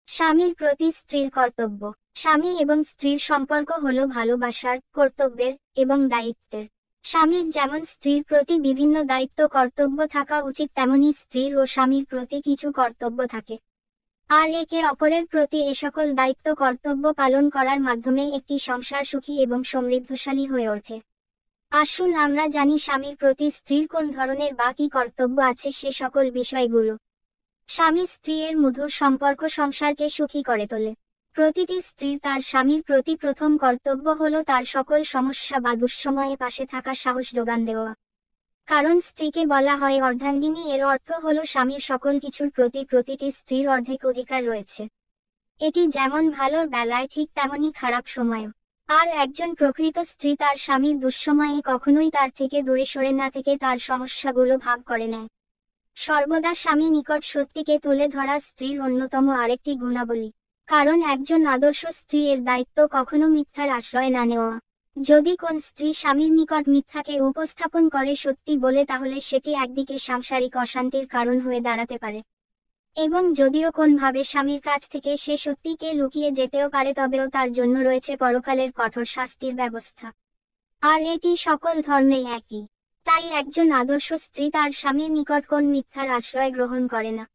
স্বামীর প্রতি স্ত্রীর কর্তব্য। স্বামী এবং স্ত্রীর সম্পর্ক হলো ভালোবাসার, কর্তব্যের এবং দায়িত্বের। স্বামীর যেমন স্ত্রীর প্রতি বিভিন্ন দায়িত্ব কর্তব্য থাকা উচিত, তেমনি স্ত্রীর ও স্বামীর প্রতি কিছু কর্তব্য থাকে। আর একে অপরের প্রতি এ সকল দায়িত্ব কর্তব্য পালন করার মাধ্যমে একটি সংসার সুখী এবং সমৃদ্ধশালী হয়ে ওঠে। আসুন আমরা জানি স্বামীর প্রতি স্ত্রীর কোন ধরনের বা কী কর্তব্য আছে সে সকল বিষয়গুলো। স্বামী স্ত্রী এর মধুর সম্পর্ক সংসারকে সুখী করে তোলে। প্রতিটি স্ত্রীর তার স্বামীর প্রতি প্রথম কর্তব্য হলো তার সকল সমস্যা বা দুঃসময়ে পাশে থাকা সাহস যোগান দেওয়া। কারণ স্ত্রীকে বলা হয় অর্ধাঙ্গিনী, এর অর্থ হলো স্বামীর সকল কিছুর প্রতি প্রতিটি স্ত্রীর অর্ধেক অধিকার রয়েছে। এটি যেমন ভালোর বেলায় ঠিক তেমনি খারাপ সময়ও। আর একজন প্রকৃত স্ত্রী তার স্বামীর দুঃসময়ে কখনোই তার থেকে দূরে সরে না থেকে তার সমস্যাগুলো ভাগ করে নেয়। সর্বদা স্বামী নিকট সত্যিকে তুলে ধরা স্ত্রীর অন্যতম আরেকটি গুণাবলী। কারণ একজন আদর্শ স্ত্রী এর দায়িত্ব কখনো মিথ্যার আশ্রয় না নেওয়া। যদি কোন স্ত্রী স্বামীর নিকট মিথ্যাকে উপস্থাপন করে সত্যি বলে, তাহলে সেটি একদিকে সাংসারিক অশান্তির কারণ হয়ে দাঁড়াতে পারে। এবং যদিও কোনভাবে স্বামীর কাছ থেকে সে সত্যিকে লুকিয়ে যেতেও পারে, তবেও তার জন্য রয়েছে পরকালের কঠোর শাস্তির ব্যবস্থা। আর এটি সকল ধর্মেই একই। তাই একজন আদর্শ স্ত্রী তার স্বামীর নিকট কোন মিথ্যার আশ্রয় গ্রহণ করে না।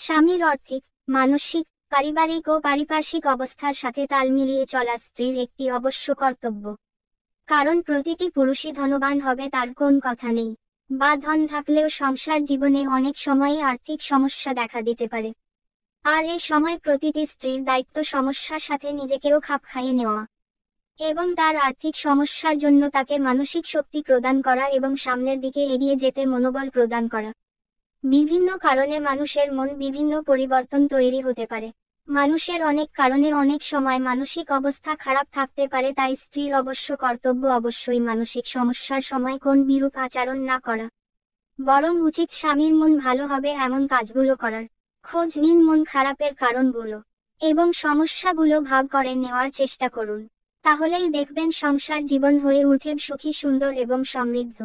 স্বামীর আর্থিক, মানসিক, পারিবারিক ও পারিপার্শ্বিক অবস্থার সাথে তাল মিলিয়ে চলা স্ত্রীর একটি অবশ্য কর্তব্য। কারণ প্রতিটি পুরুষই ধনবান হবে তার কোন কথা নেই, বা ধন থাকলেও সংসার জীবনে অনেক সময়ই আর্থিক সমস্যা দেখা দিতে পারে। আর এই সময় প্রতিটি স্ত্রীর দায়িত্ব সমস্যার সাথে নিজেকেও খাপ খাইয়ে নেওয়া এবং তার আর্থিক সমস্যার জন্য তাকে মানসিক শক্তি প্রদান করা এবং সামনের দিকে এগিয়ে যেতে মনোবল প্রদান করা। বিভিন্ন কারণে মানুষের মন বিভিন্ন পরিবর্তন তৈরি হতে পারে। মানুষের অনেক কারণে অনেক সময় মানসিক অবস্থা খারাপ থাকতে পারে, তাই স্ত্রীর অবশ্য কর্তব্য অবশ্যই মানসিক সমস্যার সময় কোন বিরূপ আচরণ না করা, বরং উচিত স্বামীর মন ভালো হবে এমন কাজগুলো করার। খোঁজ নিন মন খারাপের কারণগুলো এবং সমস্যাগুলো ভাগ করে নেওয়ার চেষ্টা করুন। তাহলেই দেখবেন সংসার জীবন হয়ে উঠে সুখী, সুন্দর এবং সমৃদ্ধ।